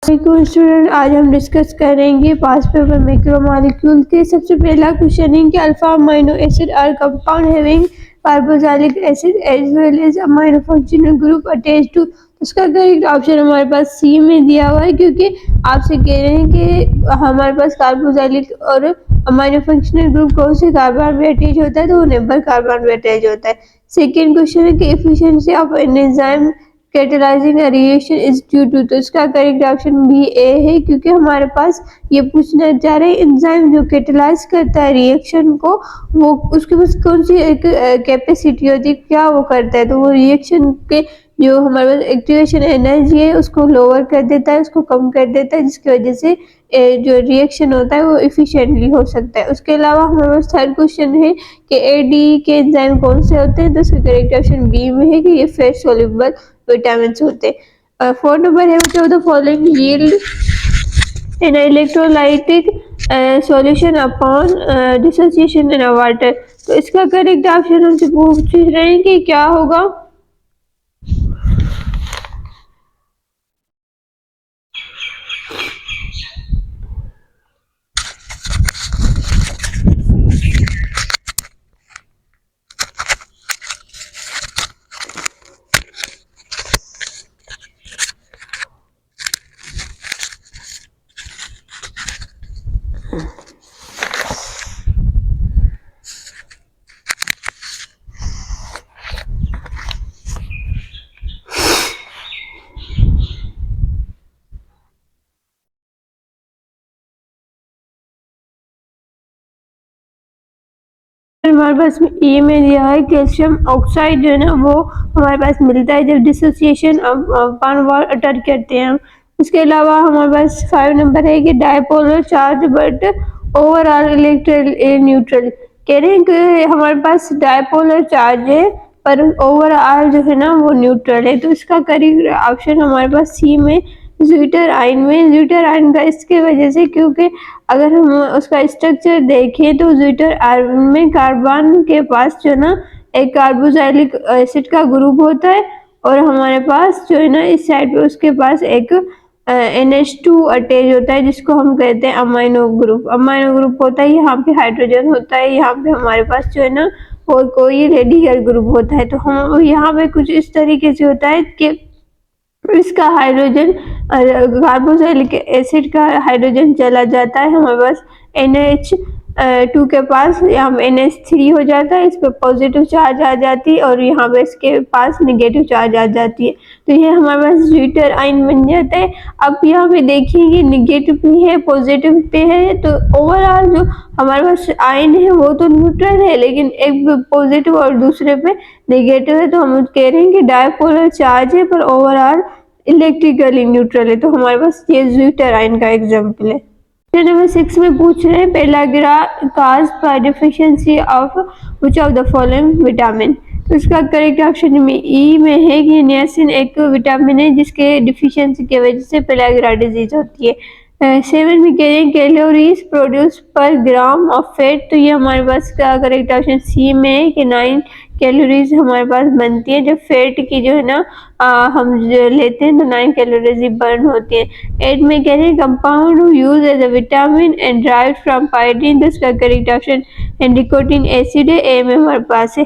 Student, आज हम discuss करेंगे पास पेपर मैक्रोमोलेक्यूल के। सबसे पहला क्वेश्चन है कि alpha amino acid are compound having carboxylic acid as well as amino functional group attached to. उसका करेक्ट ऑप्शन हमारे पास सी में दिया हुआ है, क्योंकि आपसे कह रहे हैं कि हमारे पास कार्बोक्सिलिक और अमीनो फंक्शनल ग्रुप कौन से कार्बन में अटैच होता है, तो वो नेबर कार्बन में अटैच होता है। सेकेंड क्वेश्चन है कि efficiency of an enzyme catalysing reaction is due to. तो इसका करेक्ट ऑप्शन भी ए है, क्योंकि हमारे पास ये पूछना चाह रहे हैं एंजाइम जो कैटेलाइज करता है रिएक्शन को, वो उसके पास कौन सी एक कैपेसिटी होती है, क्या वो करता है। तो वो रिएक्शन के जो हमारे पास एक्टिवेशन एनर्जी है उसको लोअर कर देता है, उसको कम कर देता है, जिसकी वजह से जो रिएक्शन होता है वो इफिशिएंटली हो सकता है। उसके अलावा हमारे पास थर्ड क्वेश्चन है कि एडी के एंजाइम कौन से होते हैं, तो इसका करेक्ट ऑप्शन बी में है कि ये फैट सोल्यूबल विटामिन होते हैं। फोर्थ नंबर है which of the following yield an electrolytic solution upon dissociation in water. तो इसका करेक्ट ऑप्शन हमसे पूछ रहे हैं कि क्या होगा। हमारे पास ए में दिया है कैल्शियम ऑक्साइड जो है ना वो हमारे पास मिलता है जब डिसोसिएशन अपॉन वाटर करते हैं हम। उसके अलावा हमारे पास 5 नंबर है कि dipolar charge but overall electric neutral. कह रहे हैं कि हमारे पास डायपोलर चार्ज है पर ओवरऑल जो है ना वो न्यूट्रल है। तो इसका करेक्ट ऑप्शन हमारे पास सी में ज्यूटर आयन में। ज्यूटर आयन का इसके वजह से, क्योंकि अगर हम उसका स्ट्रक्चर देखें तो ज्यूटर आयन में कार्बन के पास जो ना एक कार्बोक्सिलिक एसिड का ग्रुप होता है, और हमारे पास जो है ना इस साइड पे उसके पास एक NH2 अटैच होता है, जिसको हम कहते हैं अमाइनो ग्रुप। अमाइनो ग्रुप होता है, यहाँ पे हाइड्रोजन होता है, यहाँ पे हमारे पास जो है ना और कोई रेडिकल ग्रुप होता है। तो हम यहाँ पे कुछ इस तरीके से होता है कि इसका हाइड्रोजन कार्बोक्सिलिक एसिड का हाइड्रोजन चला जाता है हमारे पास NH2 के पास, यहाँ पे NH3 हो जाता है, इस पे पॉजिटिव चार्ज आ जाती है और यहाँ पे इसके पास नेगेटिव चार्ज आ जाती है। तो ये हमारे पास ज्यूटर आयन बन जाता है। अब यहाँ पे देखिए नेगेटिव भी है पॉजिटिव पे है, तो ओवरऑल जो हमारे पास आयन है वो तो न्यूट्रल है, लेकिन एक पॉजिटिव और दूसरे पे नेगेटिव है। तो हम कह रहे हैं कि डायपोलर चार्ज है पर ओवरऑल इलेक्ट्रिकली न्यूट्रल है। तो हमारे पास ये ज्यूटर आयन का एग्जाम्पल है। नंबर 6 में पूछ रहे हैं pellagra cause by deficiency of which of the following vitamin. तो इसका करेक्ट ऑप्शन में ई में है कि नियासिन एक विटामिन है जिसके डिफिशियंसी की वजह से पेलाग्रा डिजीज होती है। 7 में कह रहे हैं कैलोरीज प्रोड्यूस पर ग्राम ऑफ फैट। तो ये हमारे पास का करेक्ट ऑप्शन सी में है कि 9 कैलोरीज हमारे पास बनती है जब फैट की जो है ना हम जो लेते हैं तो 9 कैलोरीज ही बर्न होती है। 8 में कह रहे हैं compound use as a vitamin and drive from pterin. तो इसका करेक्ट ऑप्शन निकोटिन एसिड है, ए में हमारे पास है।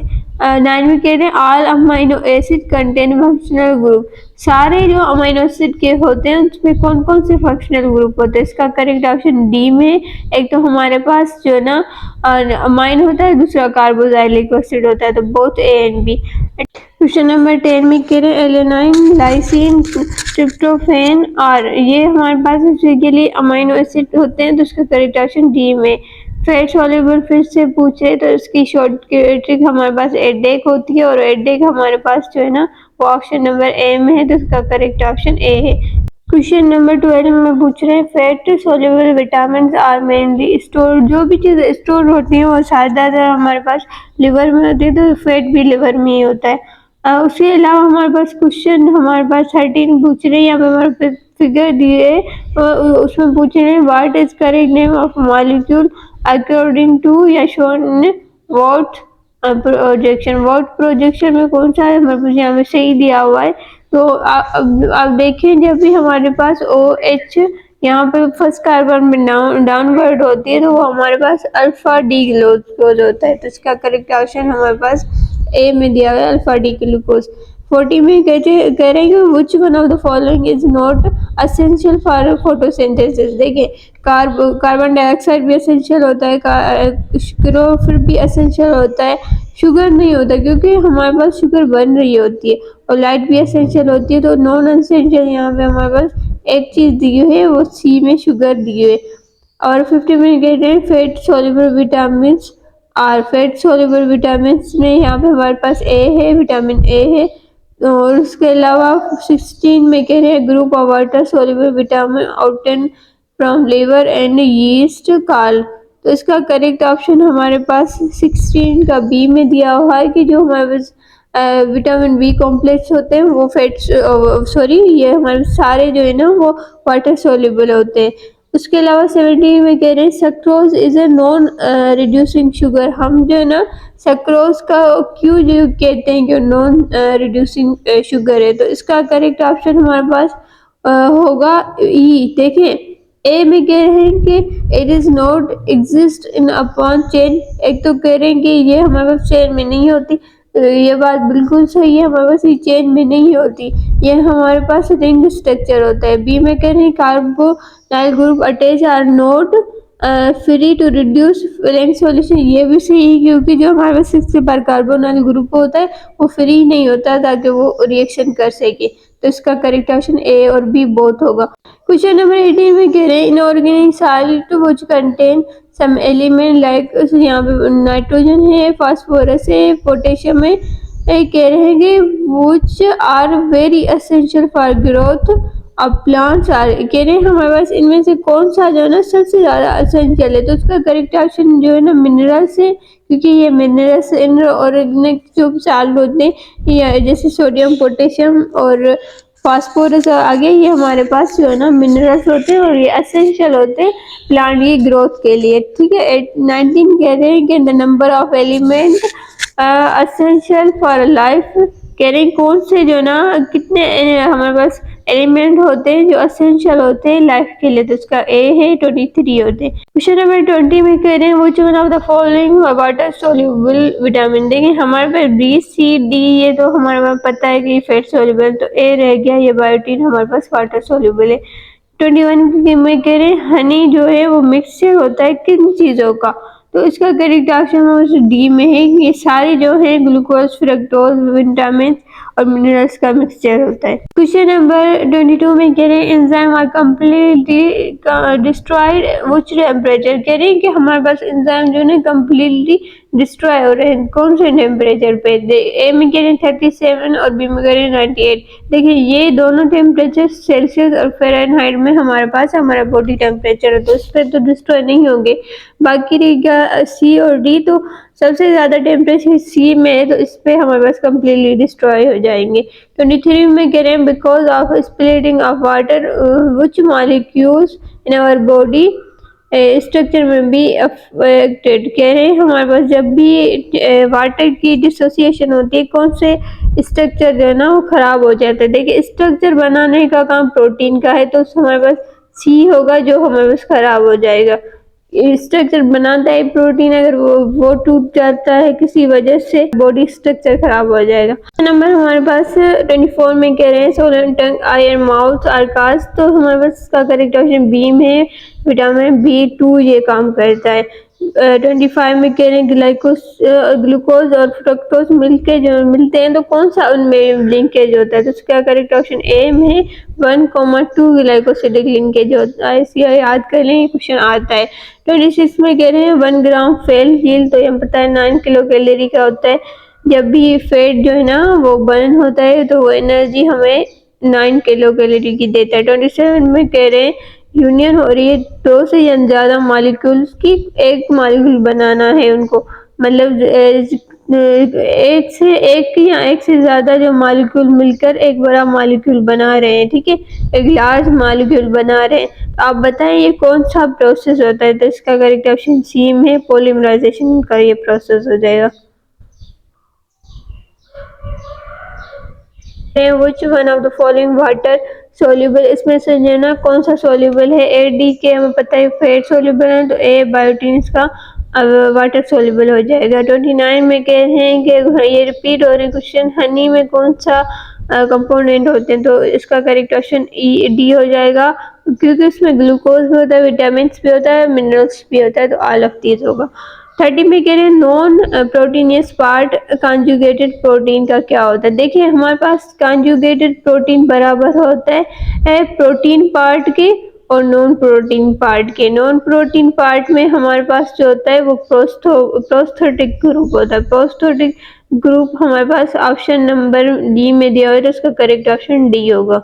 9 में कह रहे हैं all amino acid contain functional group. सारे जो अमाइनो एसिड के होते हैं उसमें कौन कौन से फंक्शनल ग्रुप होते हैं, इसका करेक्ट ऑप्शन डी में। एक तो हमारे पास जो ना अमाइन होता है, दूसरा कार्बोक्सिलिक एसिड होता है, तो both A and B. Question number 10 में कह रहे हैं एलेनाइन लाइसिन ट्रिप्टोफैन और ये हमारे पास बेसिकली अमाइनो एसिड होते हैं, तो उसका करेक्ट ऑप्शन डी में। फैट सॉल्युबल फिर से पूछे तो इसकी शॉर्ट ट्रिक हमारे पास एडेक होती है, और एडेक हमारे पास जो है ना वो ऑप्शन नंबर ए में है, तो इसका करेक्ट ऑप्शन ए है। क्वेश्चन नंबर 12 में पूछ रहे हैं fat soluble vitamin are mainly store. जो भी चीज़ स्टोर होती है वो ज़्यादातर हमारे पास लिवर में होती है, तो फैट भी लिवर में ही होता है। उसके अलावा हमारे पास क्वेश्चन हमारे पास 13 पूछ रहे हैं, यहाँ पे हमारे फिगर दिए उसमें पूछ रहे हैं what is correct name of molecule according to या shown Haworth projection. Haworth projection में कौन सा है हमारे पास यहाँ पे सही दिया हुआ है, तो अब देखें जब भी हमारे पास OH यहाँ पे फर्स्ट कार्बन में डाउनवर्ड होती है तो वो हमारे पास अल्फा डी ग्लूकोज होता है। तो इसका करेक्ट ऑप्शन हमारे पास ए में दिया हुआ है अल्फा डी ग्लूकोज। 40 में कह रहे हैं कि which one of the following is not essential for photosynthesis. देखिए कार्बन डाइऑक्साइड भी असेंशियल होता है, क्लोरोफिल भी असेंशियल होता है, शुगर नहीं होता क्योंकि हमारे पास शुगर बन रही होती है, और लाइट भी एसेंशियल होती है। तो नॉन एसेंशियल यहाँ पे हमारे पास एक चीज़ दी हुई है, वो सी में शुगर दी हुई है। और 50 में कहते हैं फैट सोल्यूबल विटामिन और फैट सोल्यूबल विटामिन में यहाँ पे हमारे पास ए है, विटामिन ए है। और उसके अलावा 16 में कह रहे हैं group of water soluble vitamin obtain from liver and yeast काल। तो इसका करेक्ट ऑप्शन हमारे पास 16 का बी में दिया हुआ है कि जो हमारे पास विटामिन बी कॉम्प्लेक्स होते हैं वो ये हमारे सारे जो है ना वो वाटर सोल्यूबल होते हैं। उसके अलावा 17 में कह रहे हैं sucrose is a non reducing sugar. हम जो है ना सक्रोज का क्यों जो कहते हैं कि नॉन रिड्यूसिंग शुगर है, तो इसका करेक्ट ऑप्शन हमारे पास होगा ई। देखें ए में कह रहे हैं कि it is not exist in upon chain. एक तो कह रहे हैं कि ये हमारे पास चेन में नहीं होती, ये बात बिल्कुल सही है, हमारे पास ये चेन में नहीं होती, ये हमारे पास रिंग स्ट्रक्चर होता है। बी में कह रहे हैं carbonyl group attach are not free to reduce Fehling solution. ये भी सही है क्योंकि जो हमारे पास 6 बार कार्बोनाइल ग्रुप होता है वो फ्री नहीं होता ताकि वो रिएक्शन कर सके। तो इसका करेक्ट ऑप्शन ए और बी बोथ होगा। क्वेश्चन नंबर 18 में कह रहे हैं inorganic salt which contain some element like यहाँ पे नाइट्रोजन है, फास्फोरस है, पोटेशियम है, कह रहे हैं कि which are very essential for growth of plants are. कह रहे हैं हमारे पास इनमें से कौन सा जो है ना सबसे ज़्यादा एसेंशियल है। तो उसका करेक्ट ऑप्शन जो है ना मिनरल्स है, क्योंकि ये मिनरल्स इनऑर्गेनिक जो सॉल्ट होते हैं जैसे सोडियम, पोटेशियम और फास्फोरस आगे ये हमारे पास जो है ना मिनरल्स होते हैं और ये एसेंशियल होते हैं प्लांट की ग्रोथ के लिए। ठीक है। 19 कह रहे हैं कि the number of element essential for life. कह रहे हैं कौन से जो ना कितने हमारे पास एलिमेंट होते हैं जो एसेंशियल होते हैं लाइफ के लिए। तो उसका ए है 23 होते हैं। क्वेश्चन नंबर 20 में कह रहे हैं which one of the following water soluble vitamin. देखिए हमारे पास बी सी डी ये तो हमारे पास पता है कि फैट सोल्यूबल, तो ए रह गया, ये बायोटीन हमारे पास वाटर सोल्यूबल है। 21 में कह रहे हैं हनी जो है वो मिक्सचर होता है किन चीज़ों का। तो इसका करेक्ट ऑप्शन डी में है, ये सारे जो है ग्लूकोज, फ्रक्टोज, विटामिन और मिनरल्स का मिक्सचर होता है। क्वेश्चन नंबर 22 में कह रहे हैं enzyme are completely destroyed which temperature. कह रहे हैं कि हमारे पास एंजाइम जो है कम्प्लीटली डिस्ट्रॉय हो रहे हैं कौन से टेम्परेचर पे। ए में कह रहे हैं 37 और बी में कह रहे हैं 98। देखिए ये दोनों टेम्परेचर सेल्सियस और फ़ारेनहाइट में हमारे पास हमारा बॉडी टेम्परेचर है, तो इस पर तो डिस्ट्रॉय नहीं होंगे। बाकी रहेगा सी और डी, तो सबसे ज़्यादा टेम्परेचर सी में है, तो इस पर हमारे पास कम्प्लीटली डिस्ट्रॉय हो जाएंगे। 23 में कह रहे हैं because of splitting of water which molecules in our body structure में भी अफेक्टेड। कह रहे हैं हमारे पास जब भी वाटर की डिसोसिएशन होती है कौन से स्ट्रक्चर जो है ना वो खराब हो जाता है। देखिए स्ट्रक्चर बनाने का काम प्रोटीन का है, तो हमारे पास सी होगा जो हमारे पास खराब हो जाएगा। स्ट्रक्चर बनाता है प्रोटीन, अगर वो टूट जाता है किसी वजह से बॉडी स्ट्रक्चर खराब हो जाएगा। नंबर हमारे पास 24 में कह रहे हैं सोलन टंग आयर माउथ आरकास। तो हमारे पास इसका करेक्ट ऑप्शन बी में विटामिन B2 ये काम करता है। 25 में कह रहे हैं ग्लूकोज और फ्रक्टोज मिलते हैं, तो कौन सा उनमें लिंकेज होता है। तो उसका करेक्ट ऑप्शन ए में 1,2 ग्लाइकोसिडिक लिंकेज होता है। इसे याद कर लें, क्वेश्चन आता है। 26 में कह रहे हैं 1 ग्राम फेल हील, तो ये पता है 9 किलो कैलोरी का होता है। जब भी फैट जो है ना वो बर्न होता है तो वो एनर्जी हमें 9 किलो कैलोरी की देता है। 27 में कह रहे हैं यूनियन हो रही है 2 से या ज़्यादा मॉलिक्यूल्स की, एक मॉलिक्यूल बनाना है उनको, मतलब एक से ज़्यादा जो मॉलिक्यूल मिलकर एक बड़ा मॉलिक्यूल बना रहे हैं। ठीक है, एक लार्ज मॉलिक्यूल बना रहे हैं। तो आप बताएं ये कौन सा प्रोसेस होता है। तो इसका करेक्ट ऑप्शन सी में पॉलीमराइजेशन का ये प्रोसेस हो जाएगा। Which one of the following water soluble, इसमें से जो है ना कौन सा सोल्यूबल है। ए डी के हमें पता है फेट सोल्यूबल है, तो ए बायोटिन इसका वाटर सोल्यूबल हो जाएगा। 29 में कह रहे हैं कि ये रिपीट हो रहे क्वेश्चन, हनी में कौन सा कंपोनेंट होते हैं, तो इसका करेक्ट ऑप्शन ई डी हो जाएगा, क्योंकि इसमें ग्लूकोज भी होता है, विटामिन भी होता है, मिनरल्स भी होता है, तो ऑल ऑफ दीज होगा। 30 में कह रहे हैं non proteinaceous part conjugated protein का क्या होता है। देखिए हमारे पास कॉन्जुगेटेड प्रोटीन बराबर होता है प्रोटीन पार्ट के और नॉन प्रोटीन पार्ट के। नॉन प्रोटीन पार्ट में हमारे पास जो होता है वो प्रोस्थेटिक ग्रुप होता है। प्रोस्थेटिक ग्रुप हमारे पास ऑप्शन नंबर डी में दिया हुआ है, तो उसका करेक्ट ऑप्शन डी होगा।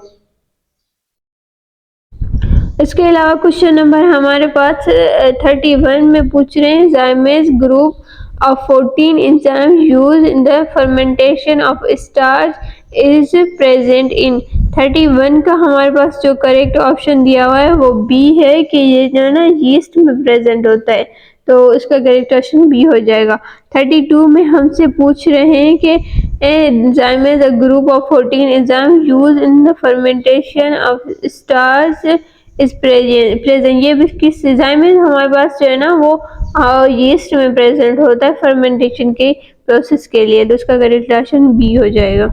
इसके अलावा क्वेश्चन नंबर हमारे पास 31 में पूछ रहे हैं जाइमेज group of 14 enzymes used in the fermentation of starch is present in 31 का हमारे पास जो करेक्ट ऑप्शन दिया हुआ है वो बी है कि ये जो है ना यीस्ट में प्रेजेंट होता है, तो इसका करेक्ट ऑप्शन बी हो जाएगा। 32 में हमसे पूछ रहे हैं कि enzyme is a group of 14 enzyme use in the fermentation of starch is present. ये भी किस एंजाइम में हमारे पास जो है ना वो यीस्ट में प्रेजेंट होता है फर्मेंटेशन के प्रोसेस के लिए, तो उसका करेक्ट ऑप्शन बी हो जाएगा।